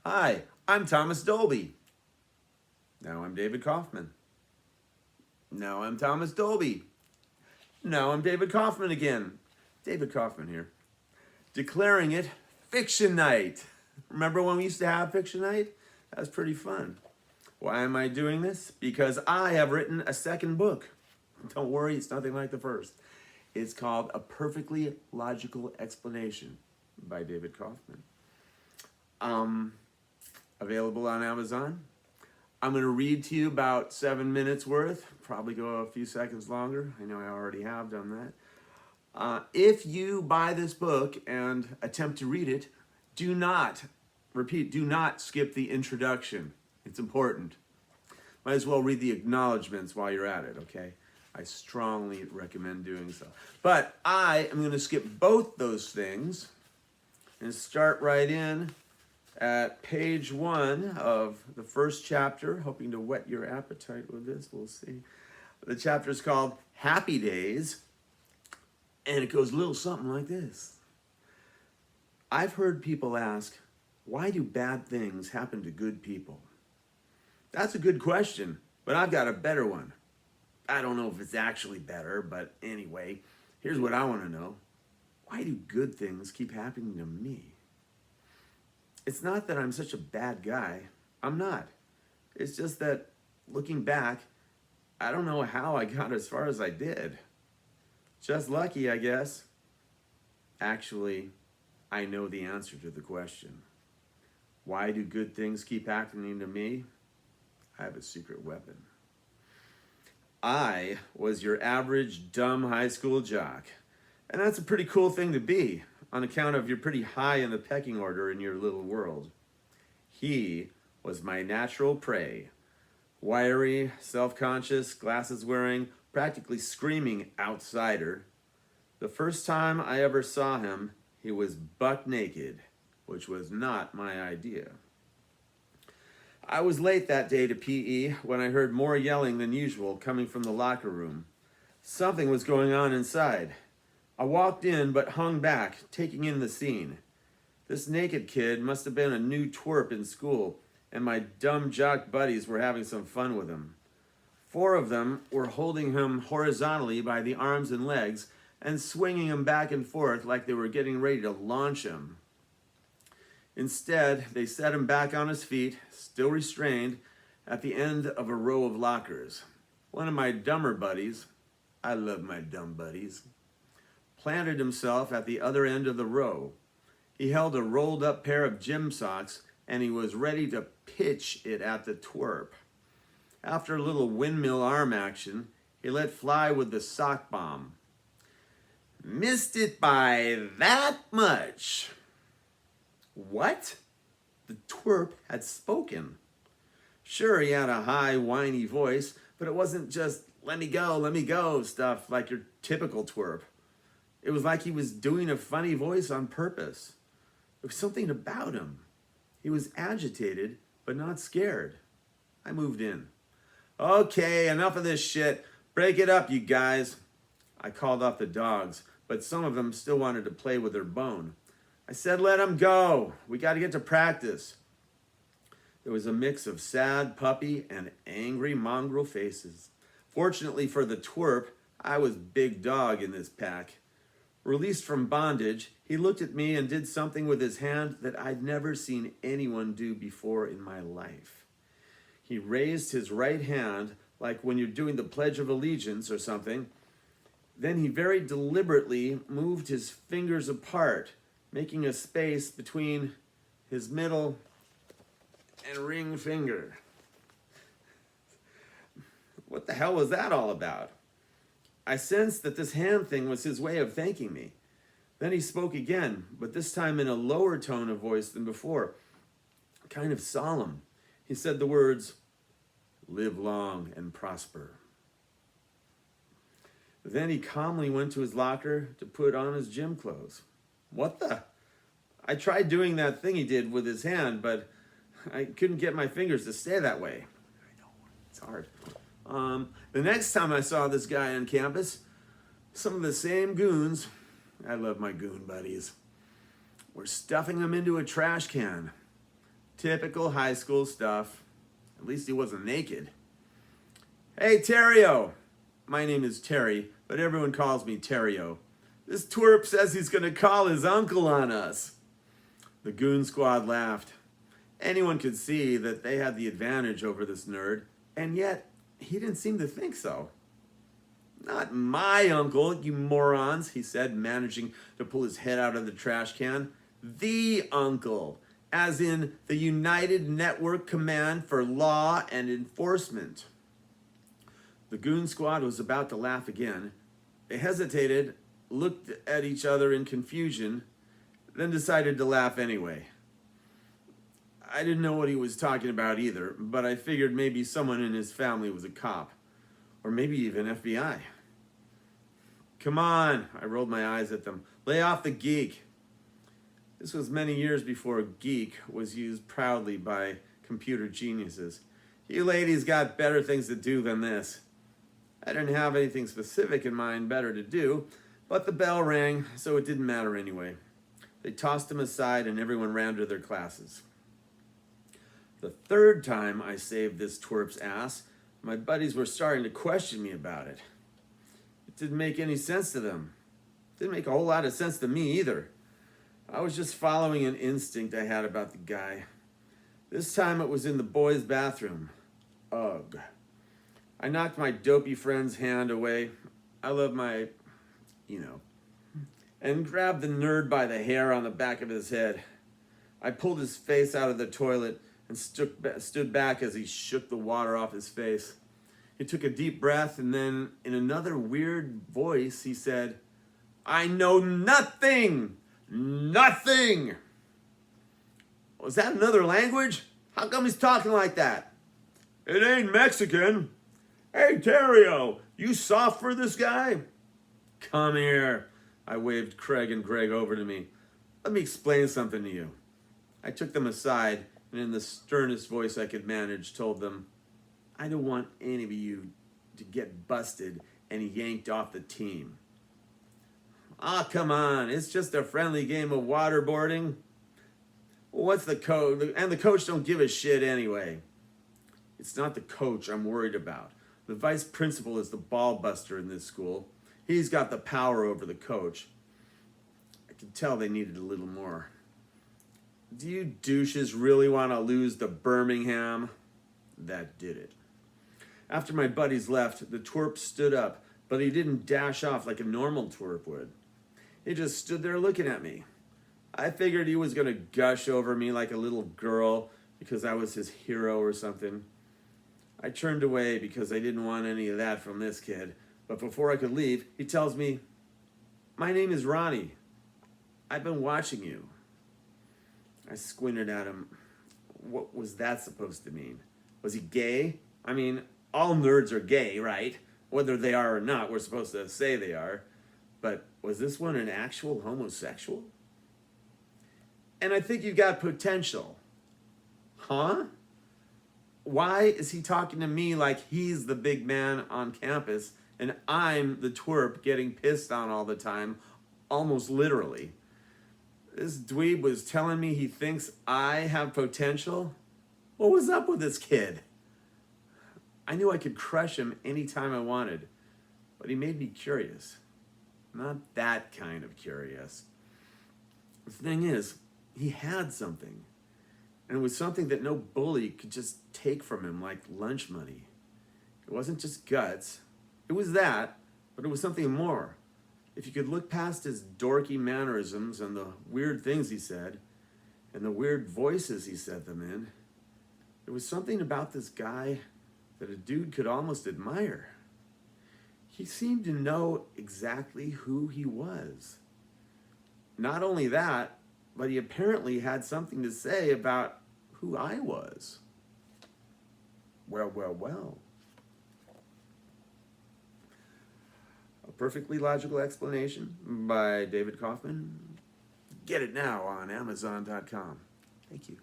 Hi, I'm Thomas Dolby. Now I'm David Kaufman. Now I'm Thomas Dolby. Now I'm David Kaufman again. David Kaufman here. Declaring it Fiction Night. Remember when we used to have Fiction Night? That was pretty fun. Why am I doing this? Because I have written a second book. Don't worry, it's nothing like the first. It's called A Perfectly Logical Explanation by David Kaufman. Available on Amazon. I'm going to read to you about 7 minutes worth, probably go a few seconds longer. I know I already have done that. If you buy this book and attempt to read it, do not skip the introduction. It's important. Might as well read the acknowledgments while you're at it, okay? I strongly recommend doing so. But I am going to skip both those things and start right in at page 1 of the first chapter, hoping to whet your appetite with this, we'll see. The chapter is called Happy Days, and it goes a little something like this. I've heard people ask, why do bad things happen to good people? That's a good question, but I've got a better one. I don't know if it's actually better, but anyway, here's what I want to know. Why do good things keep happening to me? It's not that I'm such a bad guy. I'm not. It's just that, looking back, I don't know how I got as far as I did. Just lucky, I guess. Actually, I know the answer to the question. Why do good things keep happening to me? I have a secret weapon. I was your average dumb high school jock. And that's a pretty cool thing to be, on account of you're pretty high in the pecking order in your little world. He was my natural prey. Wiry, self-conscious, glasses-wearing, practically screaming outsider. The first time I ever saw him, he was buck naked, which was not my idea. I was late that day to PE when I heard more yelling than usual coming from the locker room. Something was going on inside. I walked in but hung back, taking in the scene. This naked kid must have been a new twerp in school, and my dumb jock buddies were having some fun with him. 4 of them were holding him horizontally by the arms and legs and swinging him back and forth like they were getting ready to launch him. Instead, they set him back on his feet, still restrained, at the end of a row of lockers. One of my dumber buddies, I love my dumb buddies, planted himself at the other end of the row. He held a rolled up pair of gym socks and he was ready to pitch it at the twerp. After a little windmill arm action, he let fly with the sock bomb. Missed it by that much. What? The twerp had spoken. Sure, he had a high, whiny voice, but it wasn't just let me go stuff like your typical twerp. It was like he was doing a funny voice on purpose. There was something about him. He was agitated, but not scared. I moved in. Okay, enough of this shit. Break it up, you guys. I called off the dogs, but some of them still wanted to play with their bone. I said, let them go. We got to get to practice. There was a mix of sad puppy and angry mongrel faces. Fortunately for the twerp, I was big dog in this pack. Released from bondage, he looked at me and did something with his hand that I'd never seen anyone do before in my life. He raised his right hand like when you're doing the Pledge of Allegiance or something. Then he very deliberately moved his fingers apart, making a space between his middle and ring finger. What the hell was that all about? I sensed that this hand thing was his way of thanking me. Then he spoke again, but this time in a lower tone of voice than before, kind of solemn. He said the words, live long and prosper. Then he calmly went to his locker to put on his gym clothes. What the? I tried doing that thing he did with his hand, but I couldn't get my fingers to stay that way. I know, it's hard. The next time I saw this guy on campus, some of the same goons, I love my goon buddies, were stuffing him into a trash can. Typical high school stuff. At least he wasn't naked. Hey, Terrio. My name is Terry, but everyone calls me Terrio. This twerp says he's going to call his uncle on us. The goon squad laughed. Anyone could see that they had the advantage over this nerd, and yet he didn't seem to think so. Not my uncle, you morons, he said, managing to pull his head out of the trash can. The uncle, as in the United Network Command for Law and Enforcement. The goon squad was about to laugh again. They hesitated, looked at each other in confusion, then decided to laugh anyway. I didn't know what he was talking about either, but I figured maybe someone in his family was a cop, or maybe even FBI. Come on, I rolled my eyes at them. Lay off the geek. This was many years before geek was used proudly by computer geniuses. You ladies got better things to do than this. I didn't have anything specific in mind better to do, but the bell rang, so it didn't matter anyway. They tossed him aside and everyone ran to their classes. The third time I saved this twerp's ass, my buddies were starting to question me about it. It didn't make any sense to them. It didn't make a whole lot of sense to me either. I was just following an instinct I had about the guy. This time it was in the boys' bathroom. Ugh. I knocked my dopey friend's hand away. I love my, and grabbed the nerd by the hair on the back of his head. I pulled his face out of the toilet and stood back as he shook the water off his face. He took a deep breath and then, in another weird voice, he said, "I know nothing! Nothing!" Was that another language? How come he's talking like that? It ain't Mexican. Hey, Terrio, you soft for this guy? Come here. I waved Craig and Greg over to me. Let me explain something to you. I took them aside and in the sternest voice I could manage told them, I don't want any of you to get busted and yanked off the team. Ah, come on. It's just a friendly game of waterboarding. What's the code? And the coach don't give a shit anyway. It's not the coach I'm worried about. The vice principal is the ball buster in this school. He's got the power over the coach. I could tell they needed a little more. Do you douches really want to lose to Birmingham? That did it. After my buddies left, the twerp stood up, but he didn't dash off like a normal twerp would. He just stood there looking at me. I figured he was going to gush over me like a little girl because I was his hero or something. I turned away because I didn't want any of that from this kid. But before I could leave, he tells me, my name is Ronnie. I've been watching you. I squinted at him. What was that supposed to mean? Was he gay? I mean, all nerds are gay, right? Whether they are or not, we're supposed to say they are. But was this one an actual homosexual? And I think you got potential. Huh? Why is he talking to me like he's the big man on campus and I'm the twerp getting pissed on all the time, almost literally? This dweeb was telling me he thinks I have potential? What was up with this kid? I knew I could crush him anytime I wanted, but he made me curious. Not that kind of curious. The thing is, he had something. And it was something that no bully could just take from him like lunch money. It wasn't just guts. It was that, but it was something more. If you could look past his dorky mannerisms and the weird things he said, and the weird voices he said them in, there was something about this guy that a dude could almost admire. He seemed to know exactly who he was. Not only that, but he apparently had something to say about who I was. Well, well, well. A Perfectly Logical Explanation by David Kaufman. Get it now on Amazon.com. Thank you.